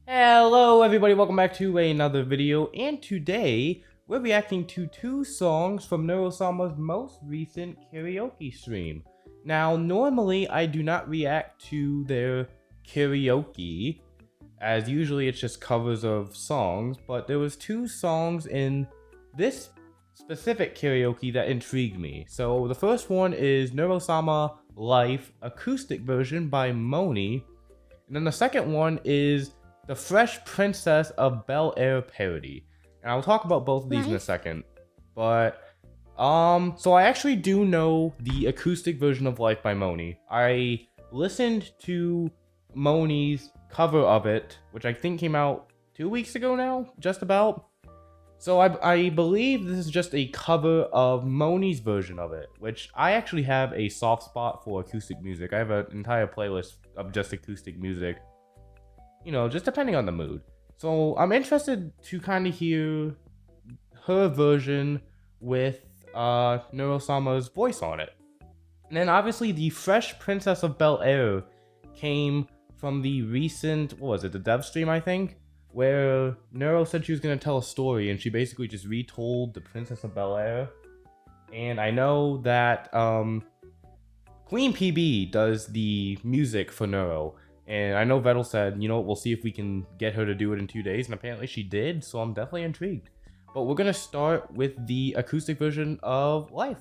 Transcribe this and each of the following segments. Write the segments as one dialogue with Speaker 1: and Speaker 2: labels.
Speaker 1: Hello everybody, welcome back to another video, and today we're reacting to two songs from Neurosama's most recent karaoke stream. Now, normally I do not react to their karaoke, as usually it's just covers of songs, but there was two songs in this specific karaoke that intrigued me. So the first one is Neurosama Live Acoustic version by Monii, and then the second one is the Fresh Princess of Bel-Air parody. And I'll talk about both of these in a second. But, so I actually do know the acoustic version of Life by Monii. I listened to Monii's cover of it, which I think came out 2 weeks ago now, just about. So I believe this is just a cover of Monii's version of it, which I actually have a soft spot for acoustic music. I have an entire playlist of just acoustic music. You know, just depending on the mood. So I'm interested to kind of hear her version with Neurosama's voice on it. And then obviously the Fresh Princess of Bel-Air came from the recent, what was it, the dev stream I think? Where Neuro said she was going to tell a story and she basically just retold the Princess of Bel-Air. And I know that Queen PB does the music for Neuro. And I know Vettel said, you know, we'll see if we can get her to do it in 2 days, and apparently she did, so I'm definitely intrigued. But we're gonna start with the acoustic version of Life.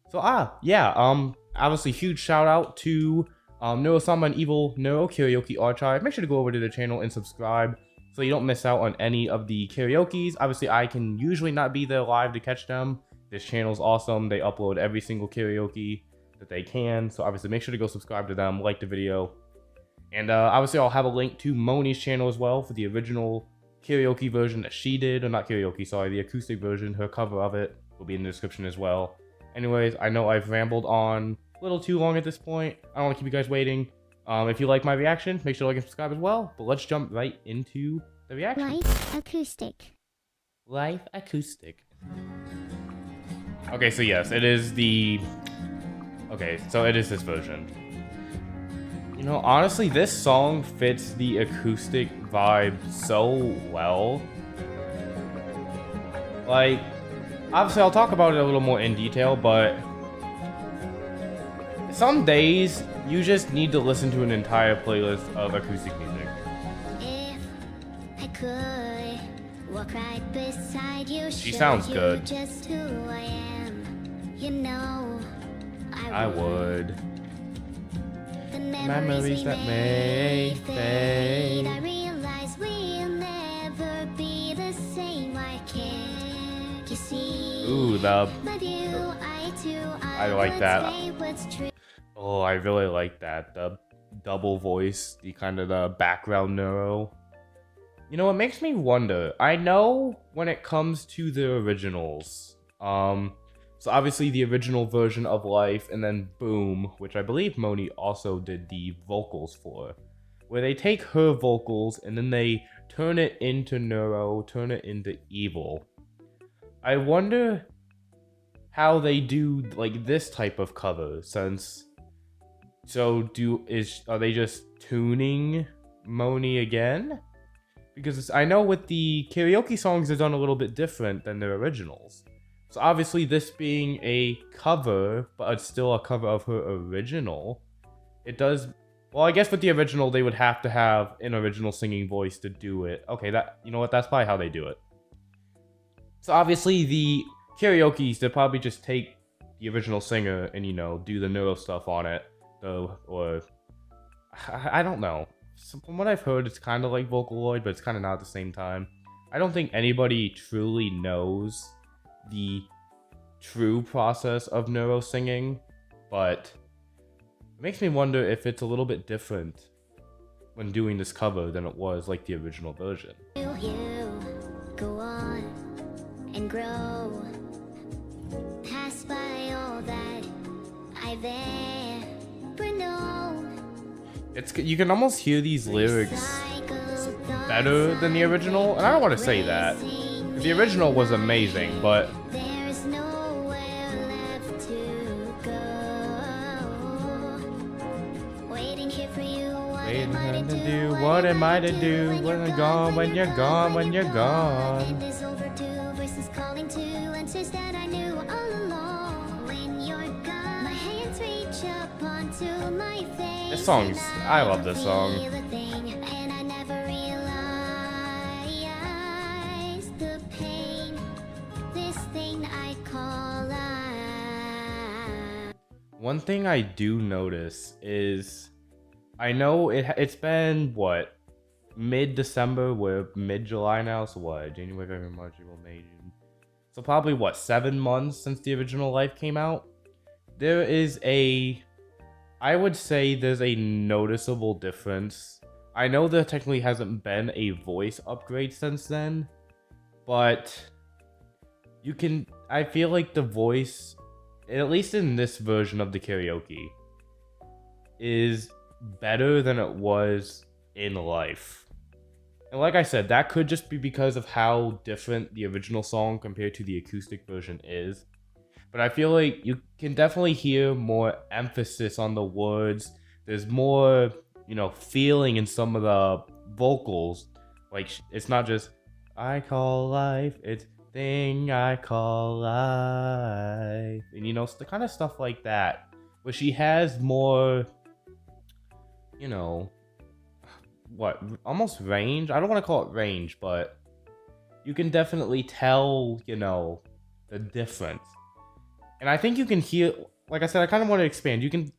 Speaker 1: So, obviously huge shout out to Neurosama and Evil Neuro Karaoke Archive. Make sure to go over to their channel and subscribe so you don't miss out on any of the karaokes. Obviously, I can usually not be there live to catch them. This channel's awesome. They upload every single karaoke that they can, so obviously make sure to go subscribe to them, like the video. And obviously I'll have a link to Monii's channel as well for the original karaoke version that she did. Or not karaoke, sorry, the acoustic version. Her cover of it will be in the description as well. Anyways, I know I've rambled on a little too long at this point. I don't want to keep you guys waiting. If you like my reaction, make sure to like and subscribe as well. But let's jump right into the reaction.
Speaker 2: Live Acoustic.
Speaker 1: Live Acoustic. Okay, so yes, it is the... Okay, so it is this version. You know, honestly, this song fits the acoustic vibe so well. Like, obviously I'll talk about it a little more in detail, but some days you just need to listen to an entire playlist of acoustic music.
Speaker 2: If I could walk right beside you,
Speaker 1: she sounds good.
Speaker 2: Just who I am, you know,
Speaker 1: I would.
Speaker 2: The
Speaker 1: Memories that may fade.
Speaker 2: I realize we'll never be the same. I can't you see?
Speaker 1: Ooh, the...
Speaker 2: I
Speaker 1: like that. Oh, I really like that. The double voice, the kind of the background Neuro. You know, it makes me wonder. I know when it comes to the originals, so obviously the original version of Life, and then Boom, which I believe Monii also did the vocals for, where they take her vocals and then they turn it into Neuro, turn it into Evil. I wonder how they do like this type of cover, since are they just tuning Monii again? Because I know with the karaoke songs they're done a little bit different than their originals. So obviously this being a cover, but it's still a cover of her original, it does... Well, I guess with the original, they would have to have an original singing voice to do it. Okay, you know what, that's probably how they do it. So obviously the karaoke's, they'll probably just take the original singer and, you know, do the Neuro stuff on it. Or... I don't know. So from what I've heard, it's kind of like Vocaloid, but it's kind of not at the same time. I don't think anybody truly knows the true process of Neuro singing, but it makes me wonder if it's a little bit different when doing this cover than it was like the original version.
Speaker 2: You go on and grow, pass by all that I've ever known.
Speaker 1: You can almost hear these lyrics better than the original, and I don't want to say that. The original was amazing, but
Speaker 2: there's nowhere left to go. Waiting here for you,
Speaker 1: waiting to do what what am I to do when you're gone, when you're gone, when you're gone?
Speaker 2: And is overdue, voices calling to answers that I knew all along. When you're gone, my hands reach up onto my face.
Speaker 1: This song's,
Speaker 2: and
Speaker 1: I love this
Speaker 2: don't
Speaker 1: song.
Speaker 2: feel a thing, and I never realized the pain. This thing I call life.
Speaker 1: One thing I do notice is, I know it's been, what, mid-December, we're mid-July now, so what, January, February, March, April, May, June. So probably, what, 7 months since the original Life came out? There is I would say there's a noticeable difference. I know there technically hasn't been a voice upgrade since then, but I feel like the voice, at least in this version of the karaoke, is better than it was in Life. And like I said, that could just be because of how different the original song compared to the acoustic version is. But I feel like you can definitely hear more emphasis on the words. There's more, feeling in some of the vocals. Like, it's not just, I call life, it's thing I call life. And, the kind of stuff like that. Where she has more, almost range? I don't want to call it range, but you can definitely tell, the difference. And I think you can hear, like I said, I kind of want to expand. You can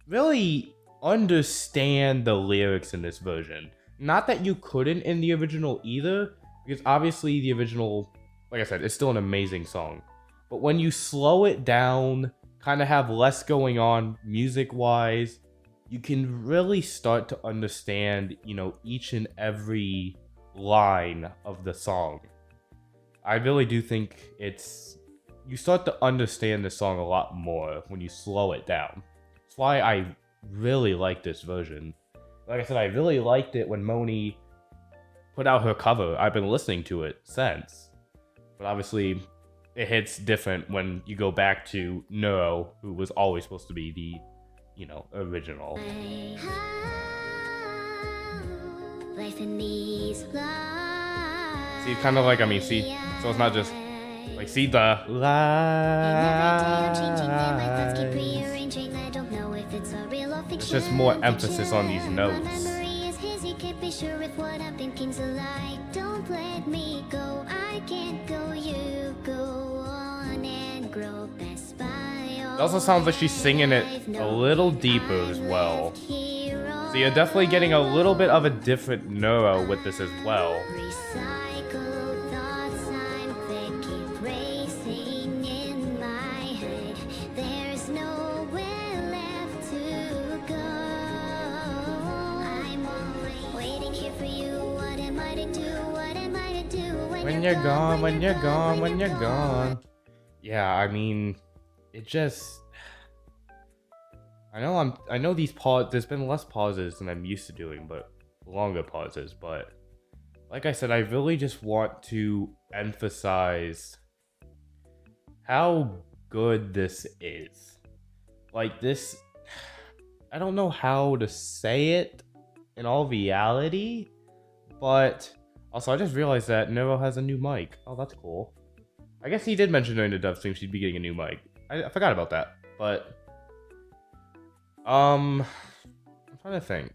Speaker 1: really understand the lyrics in this version. Not that you couldn't in the original either, because obviously the original, like I said, it's still an amazing song. But when you slow it down, kind of have less going on music-wise, you can really start to understand, each and every line of the song. I really do think you start to understand the song a lot more when you slow it down. That's why I really like this version. Like I said, I really liked it when Monii put out her cover. I've been listening to it since. But obviously, it hits different when you go back to Neuro, who was always supposed to be the, original.
Speaker 2: Life in these lives.
Speaker 1: See, kind of like, see, so it's not just, like, see the it's just more emphasis on these notes.
Speaker 2: Don't let me go, I can't go, you go on and grow best by.
Speaker 1: It also sounds like she's singing it a little deeper as well. So you're definitely getting a little bit of a different Neuro with this as well. When you're gone, when you're gone, when you're gone. Yeah, it just, I know there's been less pauses than I'm used to doing, but longer pauses, but like I said, I really just want to emphasize how good this is. Like this, I don't know how to say it in all reality, but also I just realized that Neuro has a new mic. Oh, that's cool. I guess he did mention during the dub stream she'd be getting a new mic. I forgot about that, but I'm trying to think.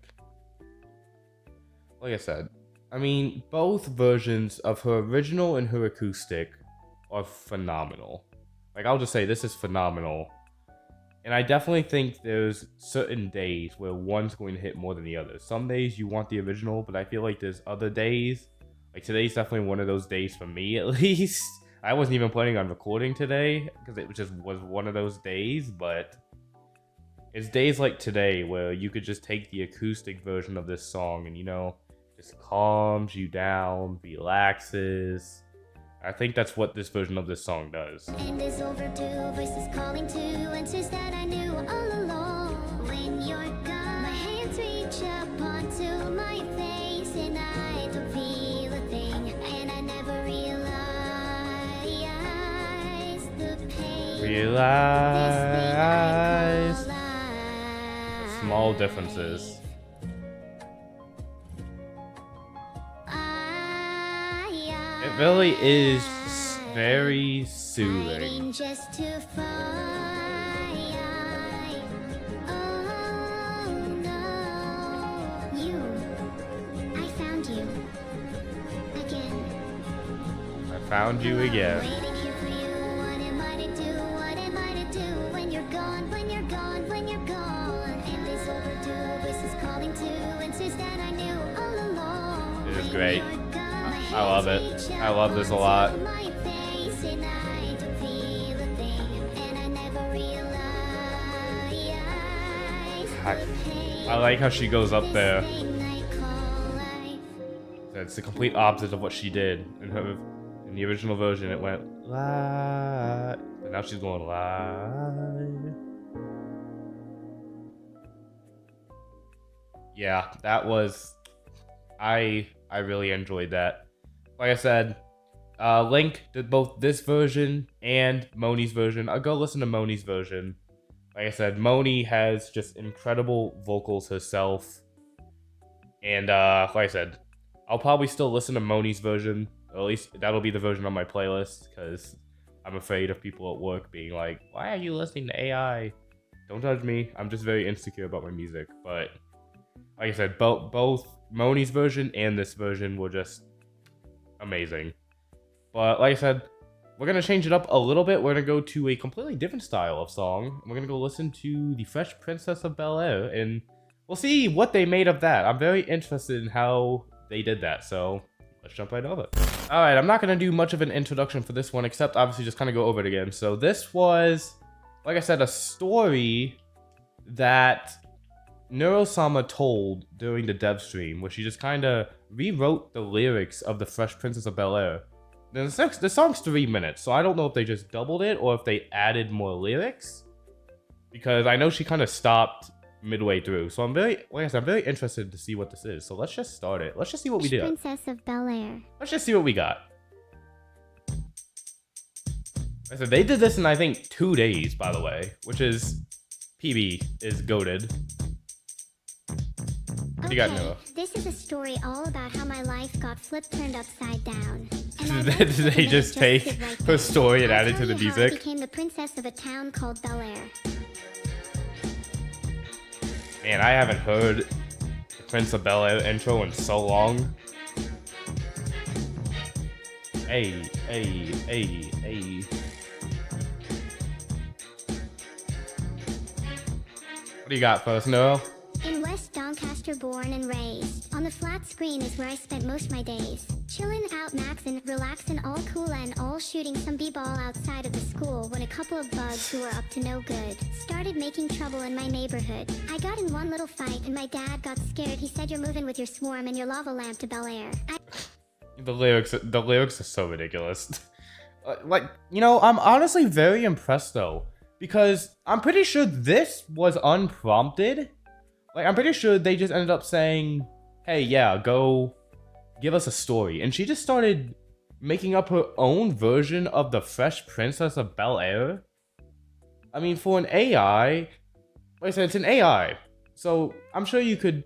Speaker 1: Like I said, both versions of her original and her acoustic are phenomenal. Like, I'll just say this is phenomenal. And I definitely think there's certain days where one's going to hit more than the other. Some days you want the original, but I feel like there's other days. Like, today's definitely one of those days for me, at least. I wasn't even planning on recording today, because it just was one of those days, but it's days like today where you could just take the acoustic version of this song and, just calms you down, relaxes. I think that's what this version of this song does.
Speaker 2: And is overdue, voices calling to answers that I knew all along. When you're gone, my hands reach up onto my face, and I don't feel a thing, and I never realized the pain.
Speaker 1: Realize small differences. It really is very soothing.
Speaker 2: Fighting just to fly. Oh no, you. I found you again.
Speaker 1: I found you again.
Speaker 2: Waiting here for you. What am I to do? What am I to do when you're gone? When you're gone? When you're gone? And this overdue voices calling to answers that I knew all along.
Speaker 1: It is great. I love it. I love this a lot. I like how she goes up there. It's the complete opposite of what she did in the original version. It went la, but now she's going la. Yeah, that was. I really enjoyed that. Like I said, link to both this version and Monii's version. I'll go listen to Monii's version. Like I said, Monii has just incredible vocals herself. And like I said, I'll probably still listen to Monii's version. Or at least that'll be the version on my playlist. Because I'm afraid of people at work being like, why are you listening to AI? Don't judge me. I'm just very insecure about my music. But like I said, both Monii's version and this version were just amazing. But like I said, we're going to change it up a little bit. We're going to go to a completely different style of song. We're going to go listen to The Fresh Princess of Bel-Air, and we'll see what they made of that. I'm very interested in how they did that, so let's jump right over. Alright, I'm not going to do much of an introduction for this one, except obviously just kind of go over it again. So this was, like I said, a story that Neurosama told during the dev stream, where she just kind of rewrote the lyrics of The Fresh Princess of Bel-Air. The song's 3 minutes, so I don't know if they just doubled it or if they added more lyrics. Because I know she kind of stopped midway through, so I'm very interested to see what this is. So let's just start it. Let's just see what we did.
Speaker 2: Princess of Bel-Air.
Speaker 1: Let's just see what we got. I said they did this in, I think, 2 days, by the way, which is PB is goated. What do you got, Noah?
Speaker 2: This is a story all about how my life got turned upside down.
Speaker 1: Did they just take her story and add it to the music?
Speaker 2: I became the princess of a town called Bel-Air.
Speaker 1: Man, I haven't heard the Prince of Bel-Air intro in so long. Hey. What do you got for us, Neuro?
Speaker 2: In West Doncaster, born and raised. On the flat screen is where I spent most my days. Chillin' out, maxin', relaxin', all cool and all shooting some b-ball outside of the school when a couple of bugs who were up to no good started making trouble in my neighborhood. I got in one little fight and my dad got scared. He said, "You're moving with your swarm and your lava lamp to Bel-Air."
Speaker 1: The lyrics are so ridiculous. Like, you know, I'm honestly very impressed though, because I'm pretty sure this was unprompted. Like, I'm pretty sure they just ended up saying, hey, yeah, go give us a story. And she just started making up her own version of The Fresh Princess of Bel-Air. I mean, for an AI, like I said, it's an AI. So I'm sure you could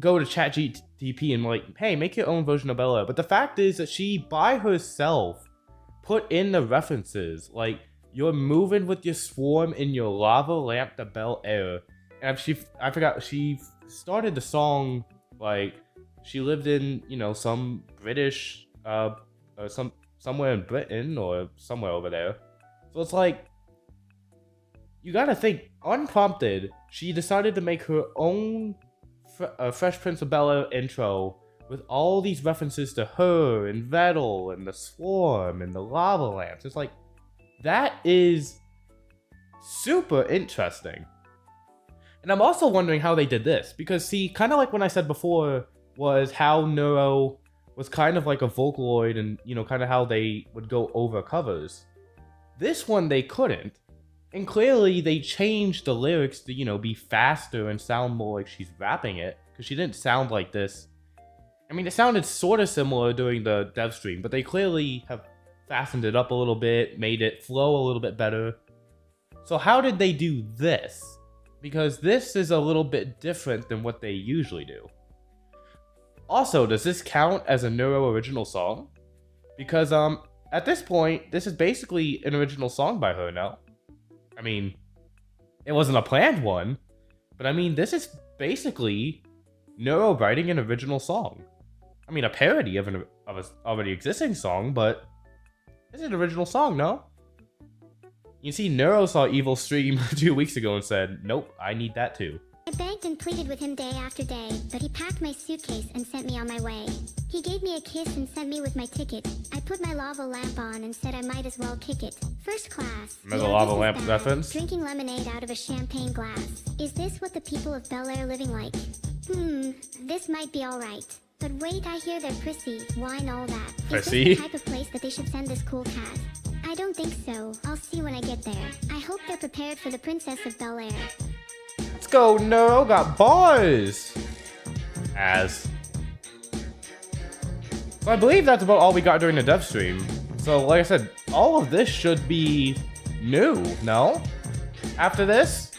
Speaker 1: go to ChatGPT and like, hey, make your own version of Bel-Air. But the fact is that she, by herself, put in the references. Like, you're moving with your swarm in your lava lamp to Bel-Air. And I forgot, she started the song, like, she lived in, you know, some British, or somewhere in Britain, or somewhere over there. So it's like, you gotta think, unprompted, she decided to make her own Fresh Prince of Bel-Air intro with all these references to her, and Vettel, and the swarm, and the lava lamps. It's like, that is super interesting. And I'm also wondering how they did this, because see, kind of like when I said before, was how Neuro was kind of like a Vocaloid, and, you know, kind of how they would go over covers. This one, they couldn't. And clearly, they changed the lyrics to, you know, be faster and sound more like she's rapping it, because she didn't sound like this. I mean, it sounded sort of similar during the dev stream, but they clearly have fastened it up a little bit, made it flow a little bit better. So how did they do this? Because this is a little bit different than what they usually do. Also, does this count as a Neuro original song? Because, at this point, this is basically an original song by her now. I mean, it wasn't a planned one, but I mean, this is basically Neuro writing an original song. I mean, a parody of an already existing song, but it's an original song, no? You see, Neuro saw Evil's stream 2 weeks ago and said, nope, I need that too.
Speaker 2: I begged and pleaded with him day after day, but he packed my suitcase and sent me on my way. He gave me a kiss and sent me with my ticket. I put my lava lamp on and said I might as well kick it. First class.
Speaker 1: Another lava lamp reference?
Speaker 2: Drinking lemonade out of a champagne glass. Is this what the people of Bel Air living like? This might be alright. But wait, I hear they're prissy, wine, all that. Is this the type of place that they should send this cool cat? I don't think so. I'll see when I get there. I hope they're prepared for the Princess of Bel Air.
Speaker 1: Let's go, Neuro got bars! So I believe that's about all we got during the dev stream. So like I said, all of this should be new, no? After this?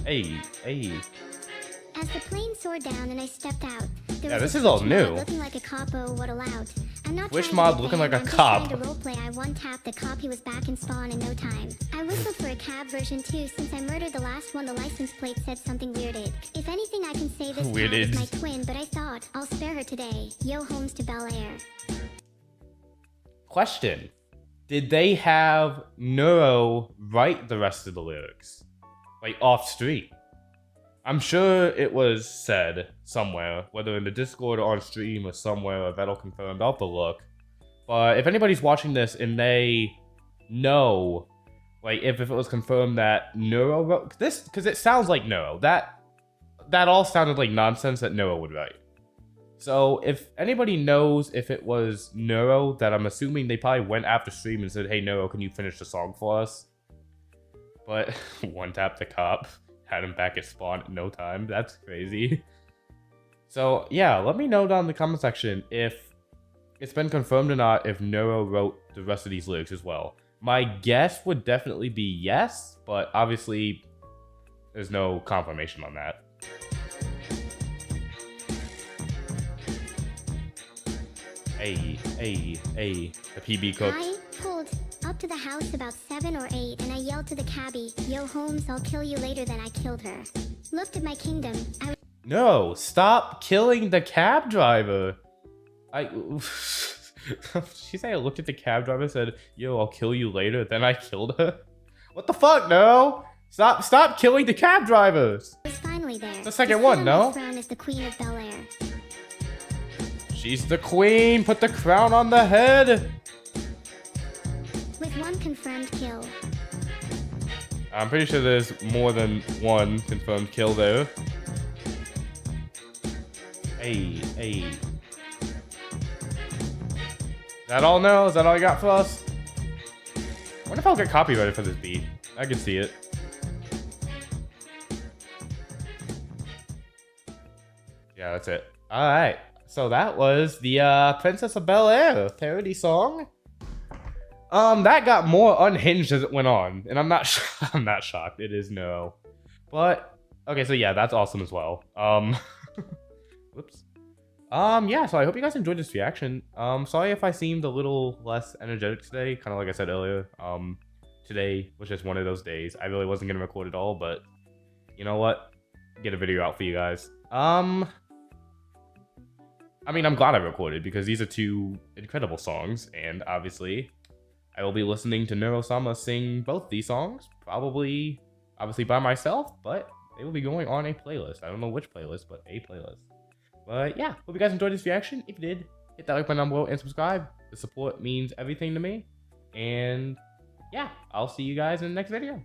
Speaker 1: Hey.
Speaker 2: As the plane soared down and I stepped out, there
Speaker 1: Yeah,
Speaker 2: was
Speaker 1: this
Speaker 2: a
Speaker 1: is all
Speaker 2: Twitch mod
Speaker 1: new.
Speaker 2: looking like a cop. Oh, what allowed? I'm not
Speaker 1: Twitch
Speaker 2: trying to
Speaker 1: mod
Speaker 2: get
Speaker 1: looking
Speaker 2: banned,
Speaker 1: like a
Speaker 2: I'm just
Speaker 1: cop.
Speaker 2: trying to roleplay. I one-tapped the cop. He was back and spawn in no time. I whistled for a cab version 2 since I murdered the last one. The license plate said something weirded. If anything, I can say this cat
Speaker 1: Weirded.
Speaker 2: is my twin, but I thought I'll spare her today. Yo, homes to Bel Air.
Speaker 1: Question. Did they have Neuro write the rest of the lyrics? Like off stream? I'm sure it was said somewhere, whether in the Discord or on stream or somewhere, or that'll confirmed. I'll have to look. But if anybody's watching this and they know, like, if it was confirmed that Neuro wrote this, because it sounds like Neuro. That all sounded like nonsense that Neuro would write. So if anybody knows if it was Neuro, that I'm assuming they probably went after stream and said, hey Neuro, can you finish the song for us? But one tap the cop. Had him back at spawn in no time. That's crazy. So yeah, let me know down in the comment section if it's been confirmed or not, if Neuro wrote the rest of these lyrics as well. My guess would definitely be yes, but obviously there's no confirmation on that. Hey, the PB cooked.
Speaker 2: I pulled up to the house about 7 or 8 and I yelled to the cabbie, yo Holmes, I'll kill you later. Then I killed her. Looked at my kingdom.
Speaker 1: No, stop killing the cab driver. She said I looked at the cab driver and said, yo, I'll kill you later. Then I killed her. What the fuck, no? Stop killing the cab drivers.
Speaker 2: I was finally there.
Speaker 1: The second one, no?
Speaker 2: Crown is the Queen of Bel Air.
Speaker 1: She's the queen. Put the crown on the head.
Speaker 2: With one confirmed kill.
Speaker 1: I'm pretty sure there's more than one confirmed kill there. Hey. Is that all now? Is that all you got for us? I wonder if I'll get copyrighted for this beat. I can see it. Yeah, that's it. Alright. So that was the Princess of Bel Air parody song. That got more unhinged as it went on, and I'm not shocked. It is no, but okay. So yeah, that's awesome as well. Whoops. Yeah. So I hope you guys enjoyed this reaction. Sorry if I seemed a little less energetic today. Kind of like I said earlier. Today was just one of those days. I really wasn't gonna record at all, but you know what? Get a video out for you guys. I mean, I'm glad I recorded because these are two incredible songs, and obviously I will be listening to neurosama sing both these songs, probably, obviously by myself, but they will be going on a playlist. I don't know which playlist, but a playlist. But yeah, hope you guys enjoyed this reaction. If you did, hit that like button down below and subscribe. The support means everything to me. And yeah, I'll see you guys in the next video.